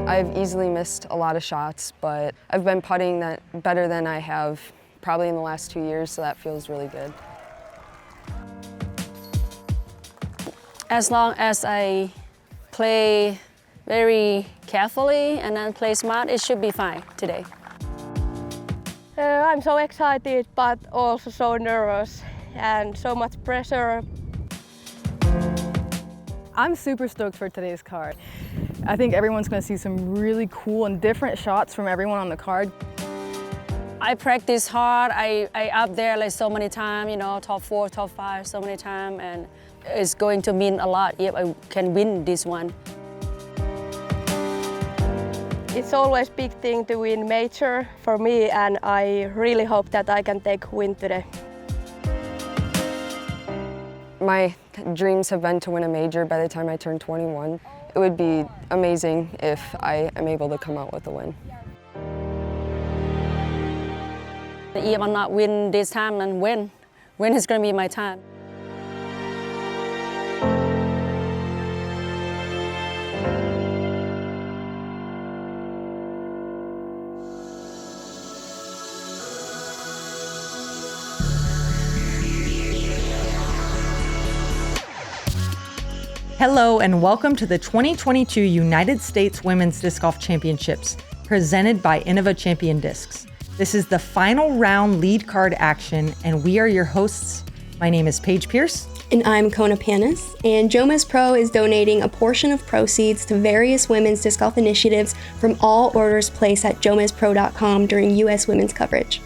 I've easily missed a lot of shots, but I've been putting that better than I have probably in the last 2 years, so that feels really good. As long as I play very carefully and then play smart, it should be fine today. I'm so excited, but also so nervous and so much pressure. I'm super stoked for today's card. I think everyone's going to see some really cool and different shots from everyone on the card. I practice hard. I up there like so many times, you know, top 4, top 5, so many times, and it's going to mean a lot if I can win this one. It's always a big thing to win major for me, and I really hope that I can take win today. My dreams have been to win a major by the time I turn 21. It would be amazing if I am able to come out with a win. If I'm not win this time, then when is going to be my time? Hello and welcome to the 2022 United States Women's Disc Golf Championships, presented by Innova Champion Discs. This is the final round lead card action, and we are your hosts. My name is Paige Pierce. And I'm Kona Panis, and JomezPro is donating a portion of proceeds to various women's disc golf initiatives from all orders placed at JomezPro.com during U.S. women's coverage.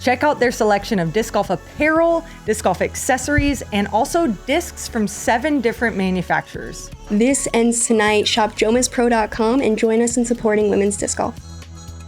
Check out their selection of disc golf apparel, disc golf accessories, and also discs from 7 different manufacturers. This ends tonight. Shop JomezPro.com and join us in supporting women's disc golf.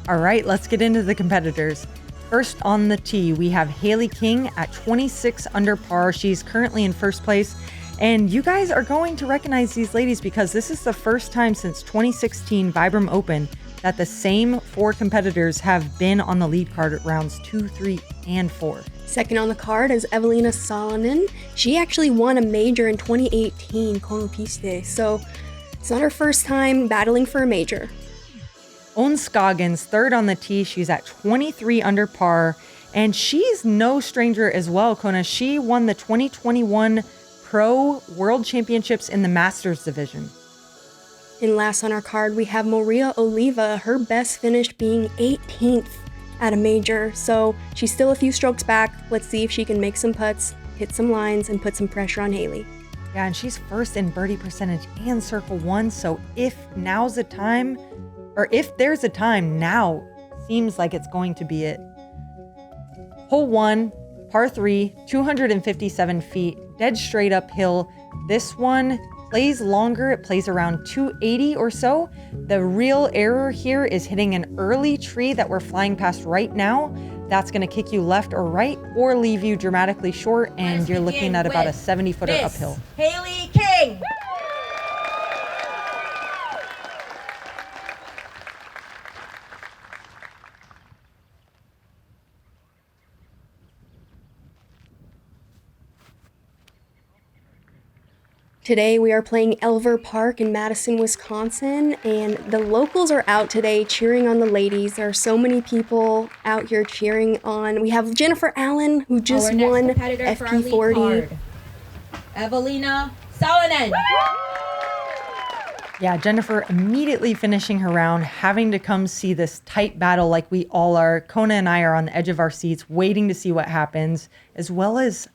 All right, let's get into the competitors. First on the tee, we have Hailey King at 26 under par. She's currently in first place. And you guys are going to recognize these ladies because this is the first time since 2016 Vibram Open that the same 4 competitors have been on the lead card at rounds 2, 3, and 4. Second on the card is Eveliina Salonen. She actually won a major in 2018, Kona Piste, so it's not her first time battling for a major. Scoggins, third on the tee. She's at 23 under par, and she's no stranger as well, Kona. She won the 2021 Pro World Championships in the Masters division. And last on our card, we have Oliva, her best finish being 18th at a major. So she's still a few strokes back. Let's see if she can make some putts, hit some lines, and put some pressure on Hailey. Yeah, and she's first in birdie percentage and circle 1. So if now's the time, or if there's a time, now seems like it's going to be it. Hole 1, par 3, 257 feet, dead straight uphill. This one plays longer. It plays around 280 or so. The real error here is hitting an early tree that we're flying past right now. That's going to kick you left or right or leave you dramatically short, and you're looking at about a 70-footer uphill. Hailey King. Today we are playing Elver Park in Madison, Wisconsin, and the locals are out today cheering on the ladies. There are so many people out here cheering on. We have Jennifer Allen, who just won FP40. Eveliina Salonen. Yeah, Jennifer immediately finishing her round, having to come see this tight battle like we all are. Kona and I are on the edge of our seats waiting to see what happens, as well as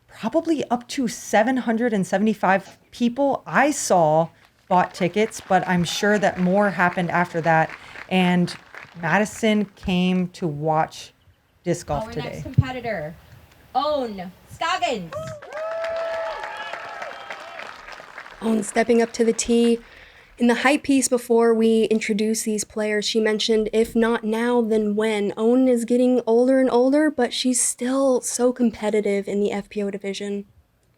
probably up to 775 people I saw bought tickets, but I'm sure that more happened after that. And Madison came to watch disc golf today. Our next competitor, Scoggins. Stepping up to the tee. In the hype piece before we introduce these players, she mentioned, if not now, then when? Owen is getting older and older, but she's still so competitive in the FPO division.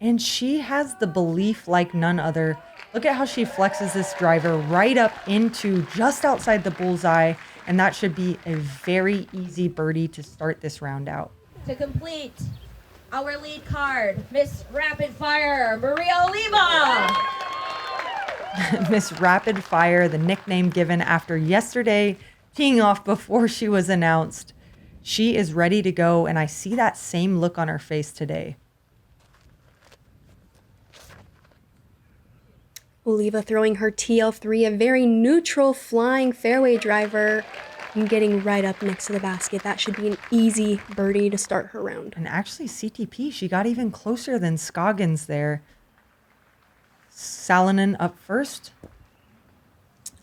And she has the belief like none other. Look at how she flexes this driver right up into just outside the bullseye, and that should be a very easy birdie to start this round out. To complete our lead card, Miss Rapid Fire, Maria Oliva. Miss Rapid Fire, the nickname given after yesterday teeing off before she was announced. She is ready to go, and I see that same look on her face today. Oliva throwing her TL3, a very neutral flying fairway driver, and getting right up next to the basket. That should be an easy birdie to start her round. And actually, CTP, she got even closer than Scoggins there. Salonen up first.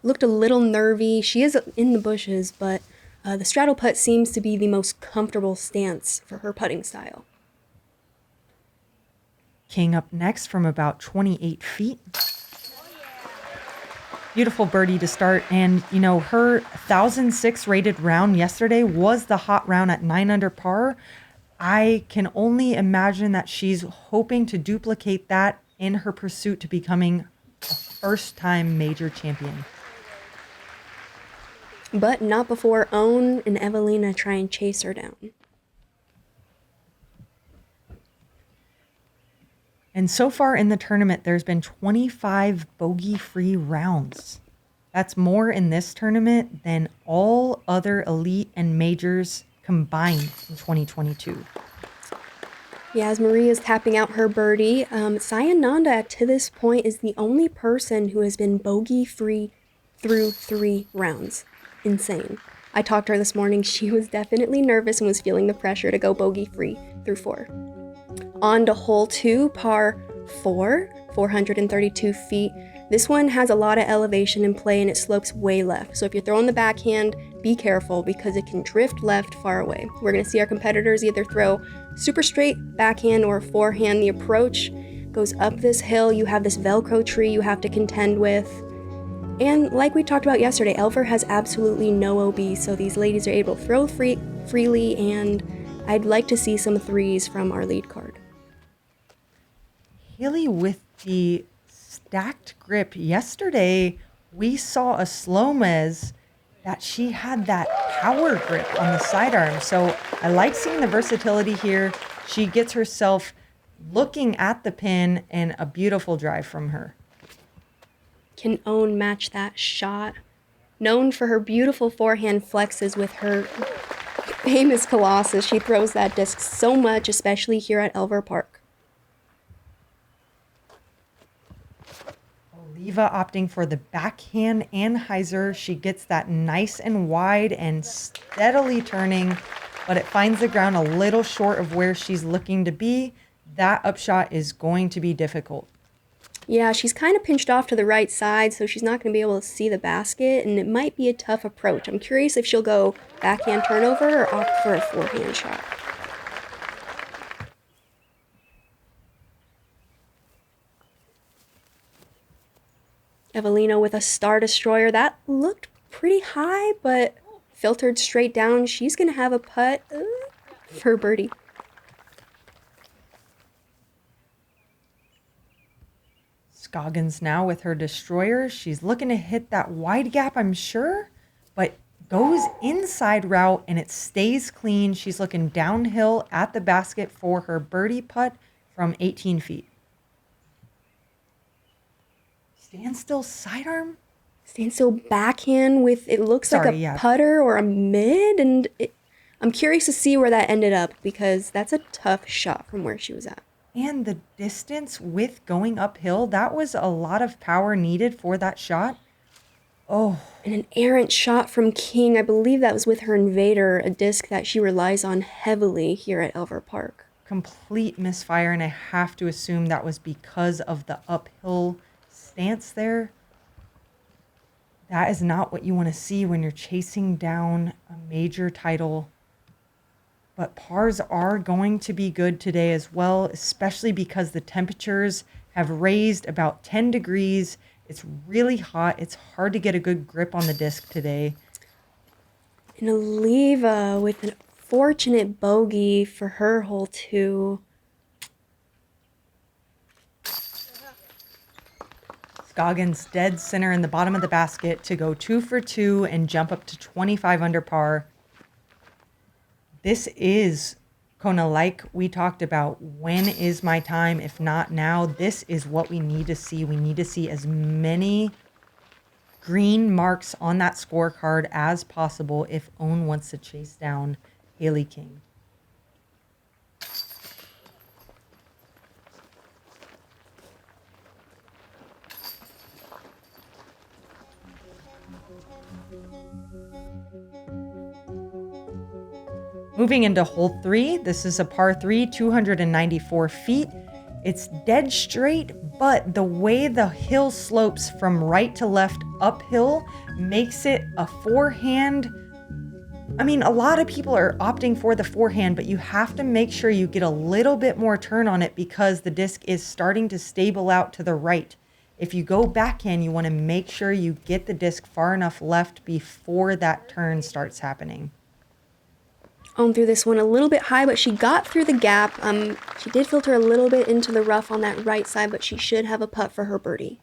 Looked a little nervy. She is in the bushes, but the straddle putt seems to be the most comfortable stance for her putting style. King up next from about 28 feet. Beautiful birdie to start. And, you know, her 1,006 rated round yesterday was the hot round at 9 under par. I can only imagine that she's hoping to duplicate that in her pursuit to becoming a first-time major champion. But not before Own and Eveliina try and chase her down. And so far in the tournament, there's been 25 bogey-free rounds. That's more in this tournament than all other elite and majors combined in 2022. Yeah, as Maria is tapping out her birdie, Sayananda to this point is the only person who has been bogey-free through 3 rounds. Insane. I talked to her this morning. She was definitely nervous and was feeling the pressure to go bogey-free through 4. On to hole 2, par 4, 432 feet. This one has a lot of elevation in play and it slopes way left. So if you're throwing the backhand, be careful because it can drift left far away. We're going to see our competitors either throw super straight backhand or forehand. The approach goes up this hill. You have this Velcro tree you have to contend with. And like we talked about yesterday, Elver has absolutely no OB, so these ladies are able to throw freely, and I'd like to see some 3s from our lead card. Hailey with the stacked grip. Yesterday, we saw a Jomez that she had that power grip on the sidearm. So I like seeing the versatility here. She gets herself looking at the pin and a beautiful drive from her. Can Own match that shot? Known for her beautiful forehand flexes with her famous Colossus, she throws that disc so much, especially here at Elver Park. Oliva opting for the backhand anhyzer. She gets that nice and wide and steadily turning, but it finds the ground a little short of where she's looking to be. That upshot is going to be difficult. Yeah, she's kind of pinched off to the right side, so she's not going to be able to see the basket, and it might be a tough approach. I'm curious if she'll go backhand turnover or opt for a forehand shot. Eveliina with a Star Destroyer. That looked pretty high, but filtered straight down. She's going to have a putt for birdie. Scoggins now with her Destroyer. She's looking to hit that wide gap, I'm sure, but goes inside route and it stays clean. She's looking downhill at the basket for her birdie putt from 18 feet. Standstill sidearm? Standstill backhand with, it looks like a putter or a mid, and I'm curious to see where that ended up because that's a tough shot from where she was at. And the distance with going uphill, that was a lot of power needed for that shot. Oh. And an errant shot from King. I believe that was with her Invader, a disc that she relies on heavily here at Elver Park. Complete misfire, and I have to assume that was because of the uphill stance there. That is not what you want to see when you're chasing down a major title. But pars are going to be good today as well, especially because the temperatures have raised about 10 degrees. It's really hot. It's hard to get a good grip on the disc today. And Oliva with an fortunate bogey for her hole 2. Scoggins dead center in the bottom of the basket to go 2 for 2 and jump up to 25 under par. This is Kona, like we talked about, when is my time? If not now, this is what we need to see. We need to see as many green marks on that scorecard as possible if Own wants to chase down Hailey King. Moving into hole 3, this is a par 3, 294 feet. It's dead straight, but the way the hill slopes from right to left uphill makes it a forehand. I mean, a lot of people are opting for the forehand, but you have to make sure you get a little bit more turn on it because the disc is starting to stable out to the right. If you go backhand, you want to make sure you get the disc far enough left before that turn starts happening. Own threw this one a little bit high, but she got through the gap. She did filter a little bit into the rough on that right side, but she should have a putt for her birdie.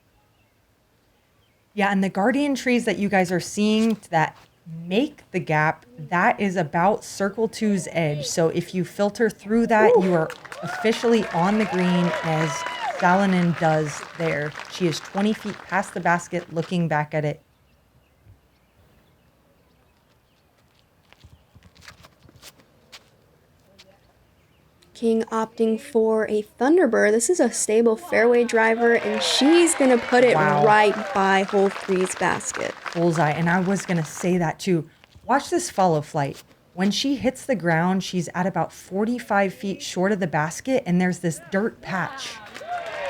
Yeah, and the guardian trees that you guys are seeing that make the gap, that is about circle 2's edge. So if you filter through that, you are officially on the green as Salonen does there. She is 20 feet past the basket looking back at it. King opting for a Thunderbird. This is a stable fairway driver, and she's going to put it right by hole 3's basket. Bullseye, and I was going to say that too. Watch this follow flight. When she hits the ground, she's at about 45 feet short of the basket, and there's this dirt patch.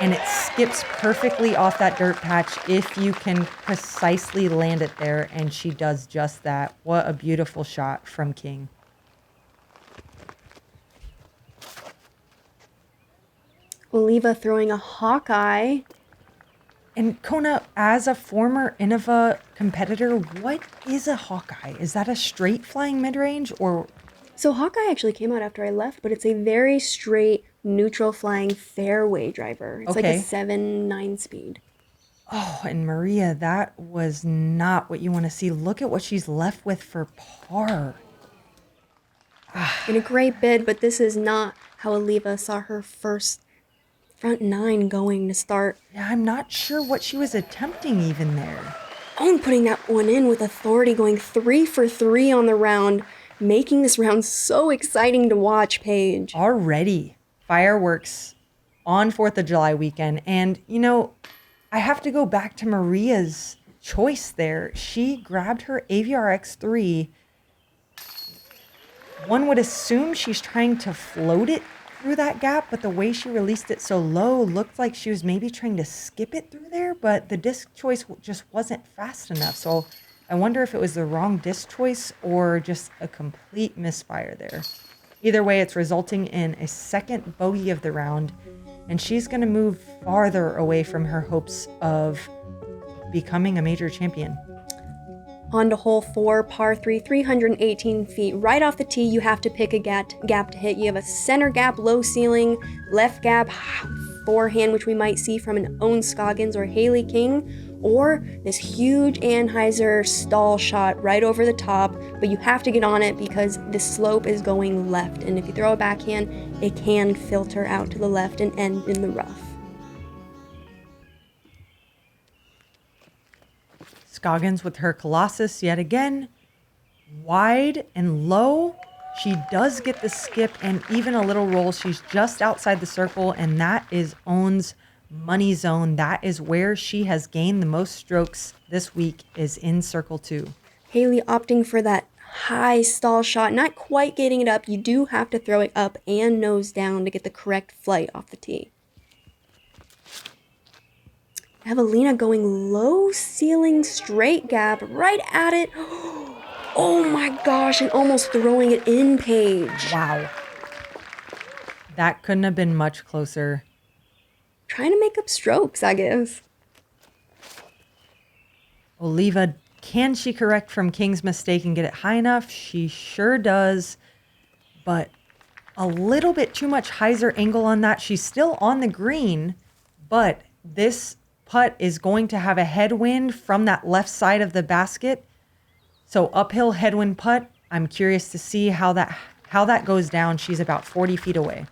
And it skips perfectly off that dirt patch if you can precisely land it there, and she does just that. What a beautiful shot from King. Oliva throwing a Hawkeye. And Kona, as a former Innova competitor, what is a Hawkeye? Is that a straight flying mid-range or? So Hawkeye actually came out after I left, but it's a very straight, neutral flying fairway driver. It's like a 7-9 speed. Oh, and Maria, that was not what you want to see. Look at what she's left with for par. In a great bid, but this is not how Oliva saw her first front 9 going to start. Yeah, I'm not sure what she was attempting even there. Own putting that one in with authority, going 3 for 3 on the round, making this round so exciting to watch, Paige. Already. Fireworks on 4th of July weekend. And, you know, I have to go back to Maria's choice there. She grabbed her AVR X3. One would assume she's trying to float it through that gap, but the way she released it so low looked like she was maybe trying to skip it through there, but the disc choice just wasn't fast enough. So I wonder if it was the wrong disc choice or just a complete misfire there. Either way, it's resulting in a second bogey of the round, and she's going to move farther away from her hopes of becoming a major champion. On to hole 4, par 3, 318 feet. Right off the tee, you have to pick a gap to hit. You have a center gap, low ceiling, left gap, forehand, which we might see from an Own Scoggins or Hailey King, or this huge Anheuser stall shot right over the top, but you have to get on it because the slope is going left, and if you throw a backhand, it can filter out to the left and end in the rough. Scoggins with her Colossus yet again. Wide and low. She does get the skip and even a little roll. She's just outside the circle, and that is Own's money zone. That is where she has gained the most strokes this week, is in circle 2. Hailey opting for that high stall shot, not quite getting it up. You do have to throw it up and nose down to get the correct flight off the tee. Eveliina going low ceiling straight gap right at it. Oh my gosh, and almost throwing it in, Paige. Wow. That couldn't have been much closer. Trying to make up strokes, I guess. Oliva, can she correct from King's mistake and get it high enough? She sure does, but a little bit too much hyzer angle on that. She's still on the green, but this putt is going to have a headwind from that left side of the basket. So uphill headwind putt. I'm curious to see how that how that goes down, she's about 40 feet away.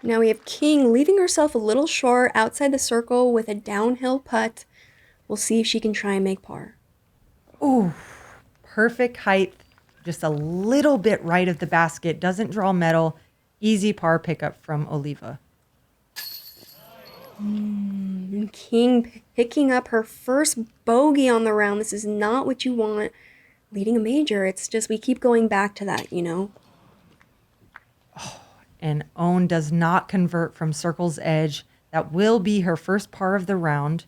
Now we have King leaving herself a little short outside the circle with a downhill putt. We'll see if she can try and make par. Ooh, perfect height, just a little bit right of the basket, doesn't draw metal. Easy par pickup from Oliva. And King picking up her first bogey on the round. This is not what you want leading a major. It's just we keep going back to that, you know. And Own does not convert from circle's edge. That will be her first par of the round.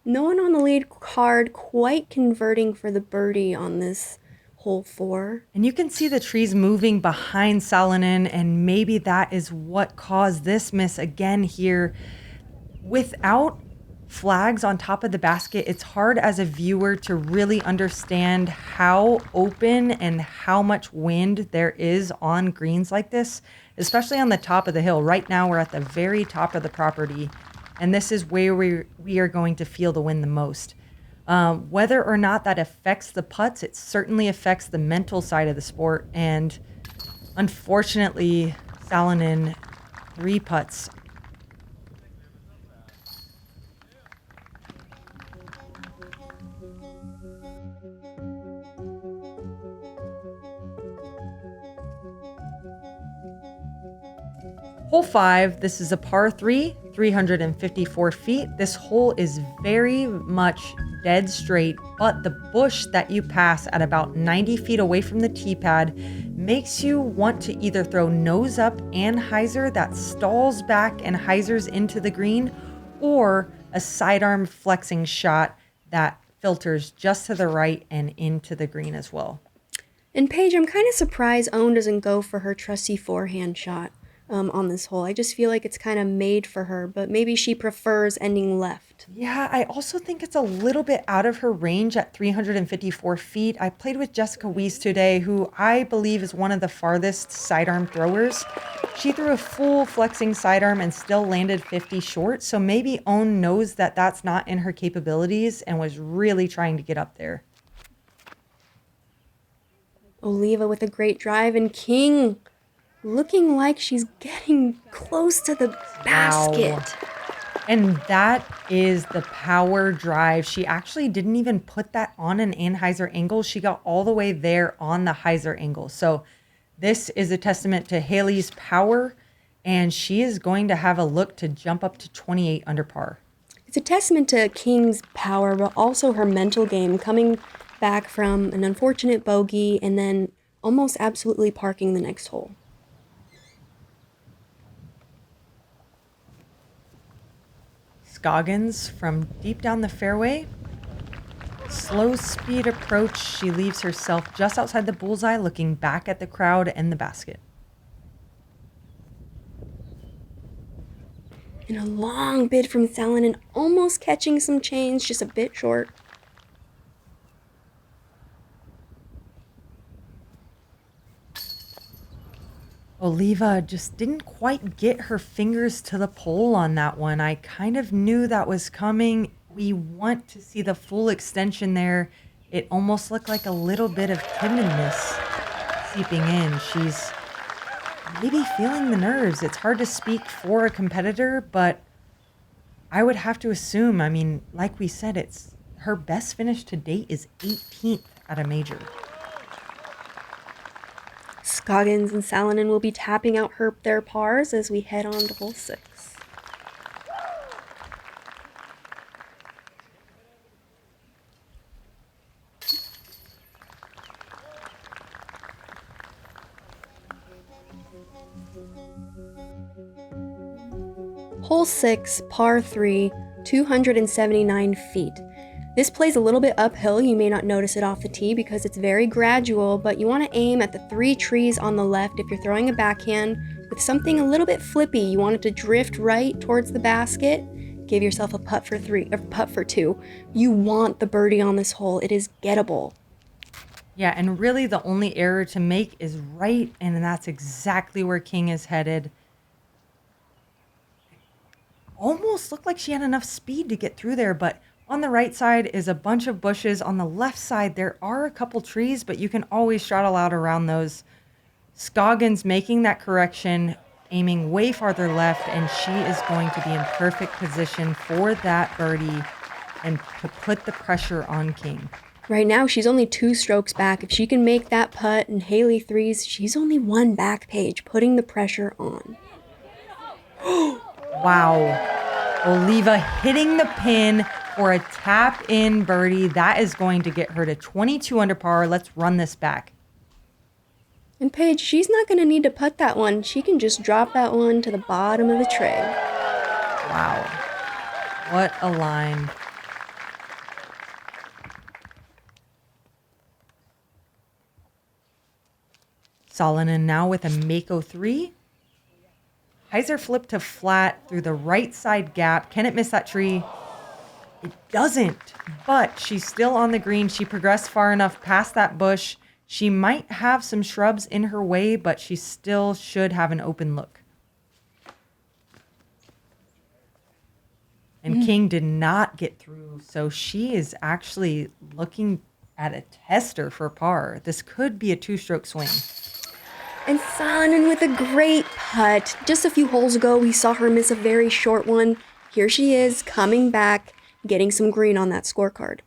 No one on the lead card quite converting for the birdie on this hole 4. And you can see the trees moving behind Salonen, and maybe that is what caused this miss again here. Without flags on top of the basket, it's hard as a viewer to really understand how open and how much wind there is on greens like this, especially on the top of the hill. Right now, we're at the very top of the property, and this is where we are going to feel the wind the most. Whether or not that affects the putts, it certainly affects the mental side of the sport. And unfortunately, Salonen, 3 putts. Hole 5, this is a par 3, 354 feet. This hole is very much dead straight, but the bush that you pass at about 90 feet away from the tee pad makes you want to either throw nose up and hyzer that stalls back and hyzers into the green, or a sidearm flexing shot that filters just to the right and into the green as well. And Paige, I'm kind of surprised Own doesn't go for her trusty forehand shot on this hole. I just feel like it's kind of made for her, but maybe she prefers ending left. Yeah, I also think it's a little bit out of her range at 354 feet. I played with Jessica Weiss today, who I believe is one of the farthest sidearm throwers. She threw a full flexing sidearm and still landed 50 short, so maybe Own knows that that's not in her capabilities and was really trying to get up there. Oliva with a great drive, and King looking like she's getting close to the basket. Wow. And that is the power drive. She actually didn't even put that on an anhyzer angle. She got all the way there on the hyzer angle. So this is a testament to Hailey's power, and she is going to have a look to jump up to 28 under par. It's a testament to King's power, but also her mental game, coming back from an unfortunate bogey and then almost absolutely parking the next hole. Scoggins from deep down the fairway. Slow speed approach. She leaves herself just outside the bullseye, looking back at the crowd and the basket. And a long bid from Salonen, almost catching some chains, just a bit short. Oliva just didn't quite get her fingers to the pole on that one. I kind of knew that was coming. We want to see the full extension there. It almost looked like a little bit of timidness seeping in. She's maybe feeling the nerves. It's hard to speak for a competitor, but I would have to assume, I mean, like we said, it's her best finish to date is 18th at a major. Scoggins and Salonen will be tapping out their pars as we head on to hole 6. Hole 6, par 3, 279 feet. This plays a little bit uphill. You may not notice it off the tee because it's very gradual, but you want to aim at the 3 trees on the left if you're throwing a backhand with something a little bit flippy. You want it to drift right towards the basket. Give yourself a putt for 3 or putt for 2. You want the birdie on this hole. It is gettable. Yeah, and really the only error to make is right, and that's exactly where King is headed. Almost looked like she had enough speed to get through there, but On the right side is a bunch of bushes. On the left side, there are a couple trees, but you can always straddle out around those. Scoggins making that correction, aiming way farther left, and she is going to be in perfect position for that birdie and to put the pressure on King. Right now, she's only 2 strokes back. If she can make that putt and Hailey threes, she's only 1 back, Paige, putting the pressure on. Wow. Oliva hitting the pin for a tap-in birdie. That is going to get her to 22 under par. Let's run this back. And Paige, she's not going to need to putt that one. She can just drop that one to the bottom of the tray. Wow. What a line. Salonen now with a Mako 3. Heiser flipped to flat through the right side gap. Can it miss that tree? It doesn't, but she's still on the green. She progressed far enough past that bush. She might have some shrubs in her way, but she still should have an open look. And King did not get through, so she is actually looking at a tester for par. This could be a 2-stroke swing. And Salonen with a great putt. Just a few holes ago, we saw her miss a very short one. Here she is, coming back, getting some green on that scorecard.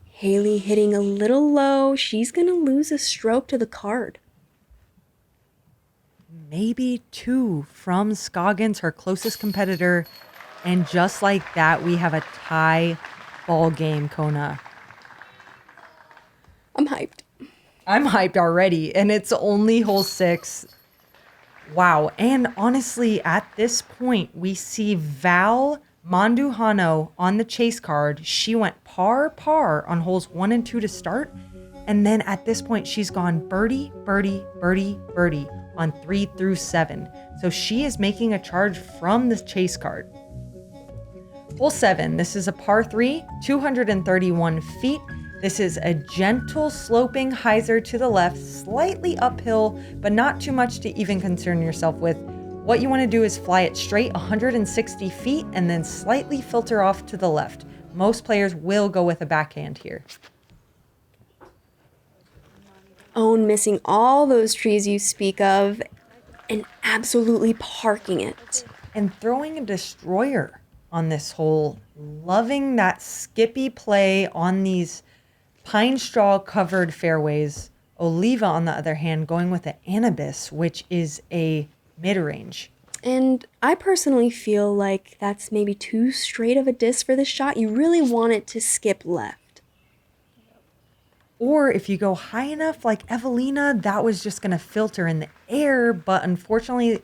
Hailey hitting a little low. She's going to lose a stroke to the card. Maybe 2 from Scoggins, her closest competitor. And just like that, we have a tie ball game, Kona. I'm hyped. I'm hyped already, and it's only hole 6. Wow. And honestly, at this point, we see Val Manduhano on the chase card. She went par on holes 1 and 2 to start. And then at this point, she's gone birdie, birdie, birdie, birdie on 3 through 7. So she is making a charge from the chase card. Hole 7, this is a par 3, 231 feet. This is a gentle sloping hyzer to the left, slightly uphill, but not too much to even concern yourself with. What you want to do is fly it straight 160 feet and then slightly filter off to the left. Most players will go with a backhand here. Owen missing all those trees you speak of and absolutely parking it. And throwing a destroyer on this hole. Loving that skippy play on these pine straw covered fairways. Oliva, on the other hand, going with the Anubis, which is a mid-range. And I personally feel like that's maybe too straight of a disc for this shot. You really want it to skip left. Or if you go high enough like Eveliina, that was just going to filter in the air, but unfortunately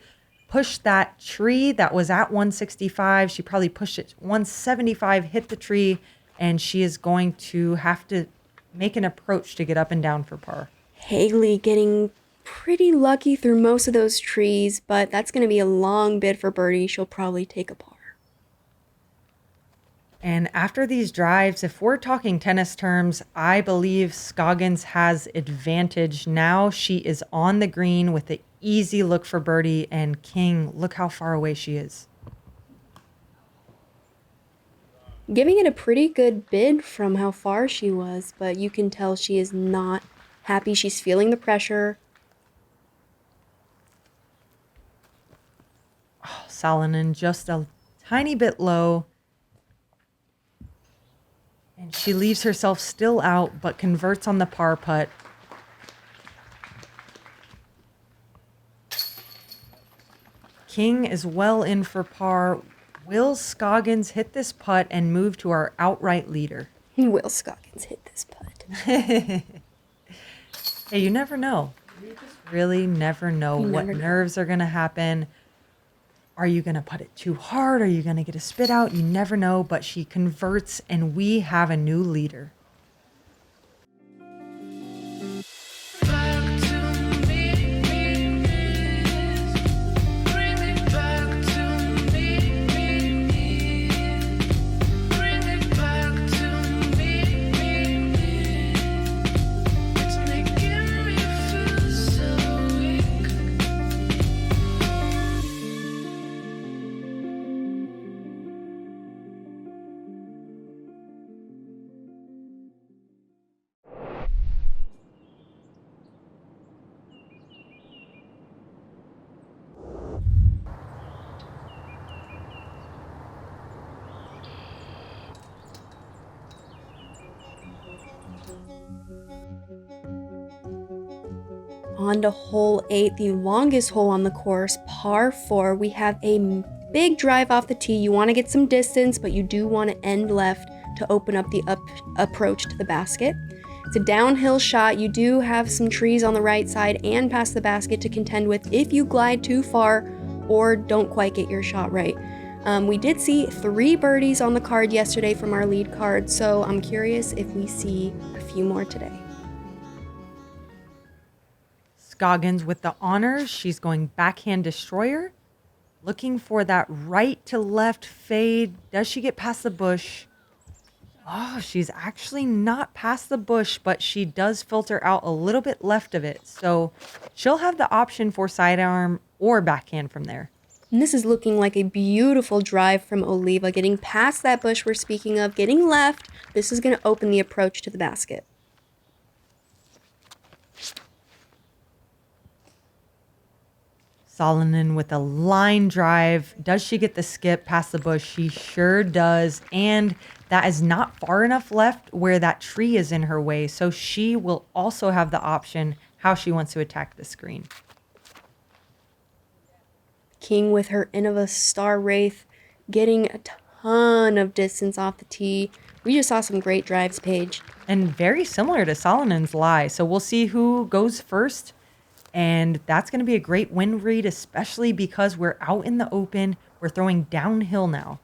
pushed that tree that was at 165. She probably pushed it 175, hit the tree, and she is going to have to make an approach to get up and down for par. Hailey getting pretty lucky through most of those trees, but that's going to be a long bid for birdie. She'll probably take a par. And after these drives, if we're talking tennis terms, I believe Scoggins has advantage. Now she is on the green with the easy look for birdie, and King, look how far away she is. Giving it a pretty good bid from how far she was, but you can tell she is not happy. She's feeling the pressure. Oh, Salonen just a tiny bit low. And she leaves herself still out, but converts on the par putt. King is well in for par. Will Scoggins hit this putt and move to our outright leader? Will Scoggins hit this putt? Hey, you never know. You just really never know what nerves are going to happen. Are you going to putt it too hard? Are you going to get a spit out? You never know, but she converts and we have a new leader. On to hole 8, the longest hole on the course, par 4. We have a big drive off the tee. You want to get some distance, but you do want to end left to open up the approach to the basket. It's a downhill shot. You do have some trees on the right side and past the basket to contend with if you glide too far or don't quite get your shot right. We did see 3 birdies on the card yesterday from our lead card, so I'm curious if we see a few more today. Scoggins with the honors. She's going backhand destroyer. Looking for that right to left fade. Does she get past the bush? Oh, she's actually not past the bush, but she does filter out a little bit left of it. So she'll have the option for sidearm or backhand from there. And this is looking like a beautiful drive from Oliva, getting past that bush we're speaking of, getting left. This is going to open the approach to the basket. Salonen with a line drive. Does she get the skip past the bush? She sure does. And that is not far enough left where that tree is in her way. So she will also have the option how she wants to attack the screen. King with her Innova Star Wraith, getting a ton of distance off the tee. We just saw some great drives, Paige. And very similar to Salonen's lie. So we'll see who goes first. And that's going to be a great wind read, especially because we're out in the open. We're throwing downhill now.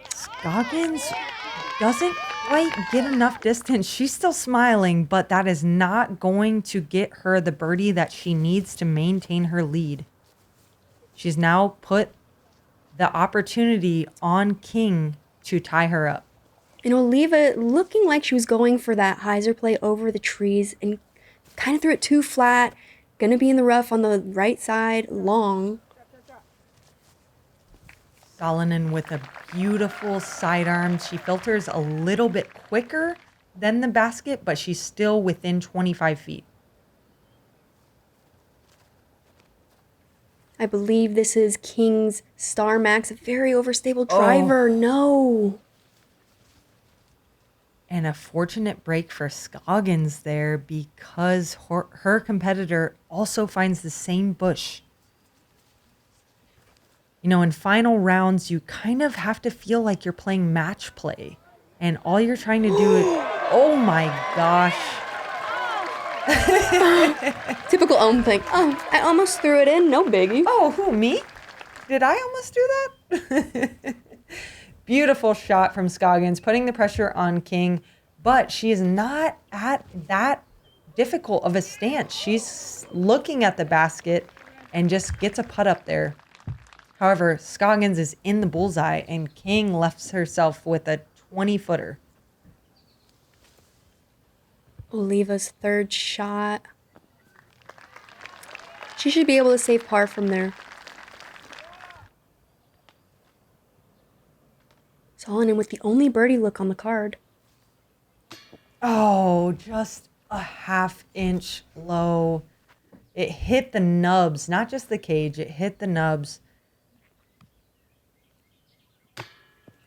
Scoggins doesn't quite get enough distance. She's still smiling, but that is not going to get her the birdie that she needs to maintain her lead. She's now put the opportunity on King to tie her up. And Oliva looking like she was going for that hyzer play over the trees and kind of threw it too flat. Gonna be in the rough on the right side, long. Salonen with a beautiful sidearm. She filters a little bit quicker than the basket, but she's still within 25 feet. I believe this is King's Star Max, a very overstable driver. No. And a fortunate break for Scoggins there because her competitor also finds the same bush. You know, in final rounds, you kind of have to feel like you're playing match play. And all you're trying to do is, oh my gosh. Typical Ohm thing. Oh, I almost threw it in. No biggie. Oh, who, me? Did I almost do that? Beautiful shot from Scoggins, putting the pressure on King. But she is not at that difficult of a stance. She's looking at the basket and just gets a putt up there. However, Scoggins is in the bullseye, and King left herself with a 20-footer. Oliva's third shot. She should be able to save par from there. Salonen with the only birdie look on the card. Oh, just a half-inch low. It hit the nubs, not just the cage. It hit the nubs.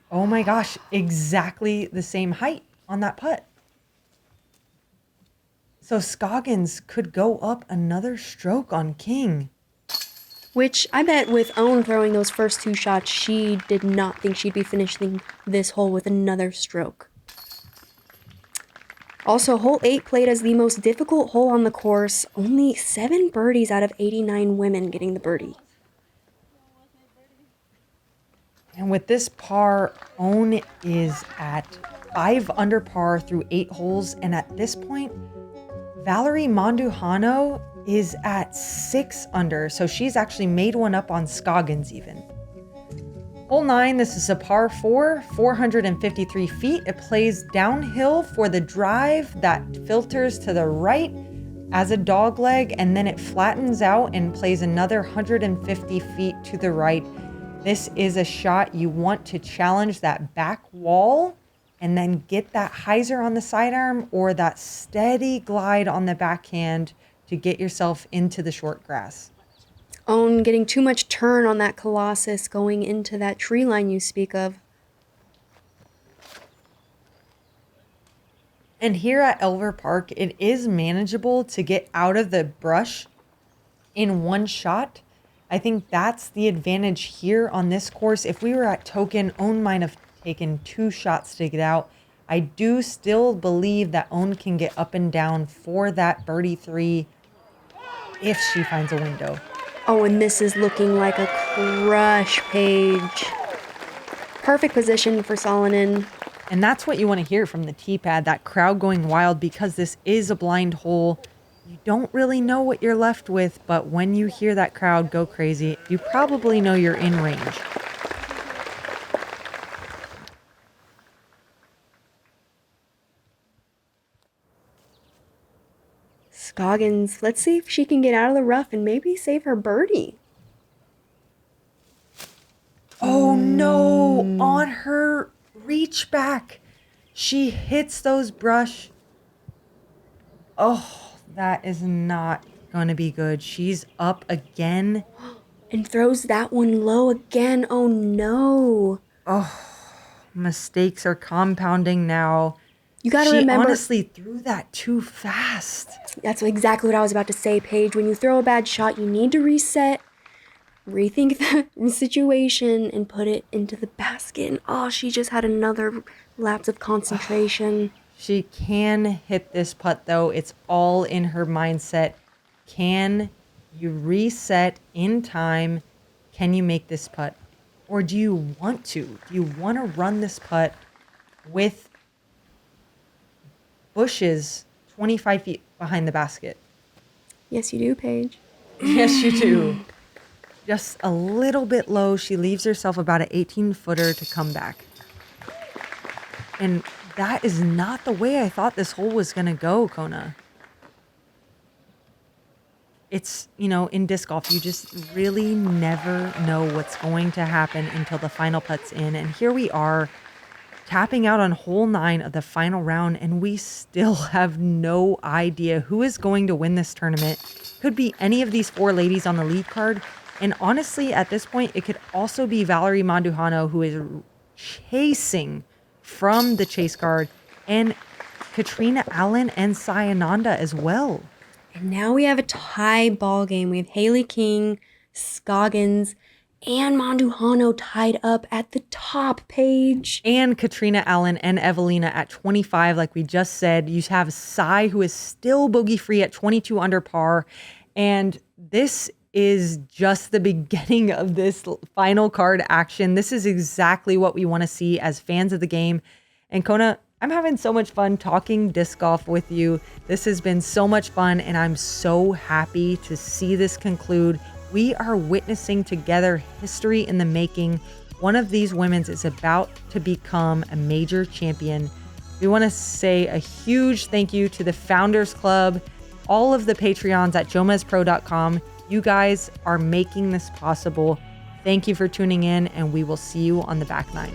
Oh my gosh, exactly the same height on that putt. So Scoggins could go up another stroke on King. Which I bet with Owen throwing those first 2 shots, she did not think she'd be finishing this hole with another stroke. Also, hole 8 played as the most difficult hole on the course. Only 7 birdies out of 89 women getting the birdie. And with this par, Owen is at 5 under par through 8 holes. And at this point, Valerie Monduhano is at 6 under. So she's actually made one up on Scoggins even. Hole 9, this is a par 4, 453 feet. It plays downhill for the drive that filters to the right as a dog leg, and then it flattens out and plays another 150 feet to the right. This is a shot you want to challenge that back wall and then get that hyzer on the sidearm or that steady glide on the backhand to get yourself into the short grass. Owen getting too much turn on that Colossus going into that tree line you speak of. And here at Elver Park, it is manageable to get out of the brush in one shot. I think that's the advantage here on this course. If we were at Token, Own might have taken 2 shots to get out. I do still believe that Own can get up and down for that birdie 3 if she finds a window. Oh, and this is looking like a crush, Paige. Perfect position for Salonen. And that's what you want to hear from the tee pad, that crowd going wild, because this is a blind hole. You don't really know what you're left with, but when you hear that crowd go crazy, you probably know you're in range. Scoggins, let's see if she can get out of the rough and maybe save her birdie. Oh no, on her reach back. She hits those brush. Oh, that is not going to be good. She's up again. And throws that one low again. Oh no. Mistakes are compounding now. You gotta remember. She honestly threw that too fast. That's exactly what I was about to say, Paige. When you throw a bad shot, you need to reset, rethink the situation, and put it into the basket. And oh, she just had another lapse of concentration. She can hit this putt, though. It's all in her mindset. Can you reset in time? Can you make this putt? Or do you want to? Do you want to run this putt with bushes 25 feet behind the basket? Yes, you do, Paige. Yes, you do. Just a little bit low. She leaves herself about an 18-footer to come back. And that is not the way I thought this hole was going to go, Kona. It's, you know, in disc golf, you just really never know what's going to happen until the final putt's in. And here we are, tapping out on hole 9 of the final round, and we still have no idea who is going to win this tournament. Could be any of these 4 ladies on the lead card. And honestly, at this point, it could also be Valerie Mandujano, who is chasing from the chase guard, and Katrina Allen and Sayananda as well. And now we have a tie ball game. We have Hailey King, Scoggins, and Mandujano tied up at the top, Paige. And Katrina Allen and Eveliina at 25, like we just said. You have Sai, who is still bogey-free at 22 under par. And this is just the beginning of this final card action. This is exactly what we want to see as fans of the game. And Kona, I'm having so much fun talking disc golf with you. This has been so much fun, and I'm so happy to see this conclude. We are witnessing together history in the making. One of these women is about to become a major champion. We want to say a huge thank you to the Founders Club, all of the Patreons at JomezPro.com. You guys are making this possible. Thank you for tuning in, and we will see you on the back nine.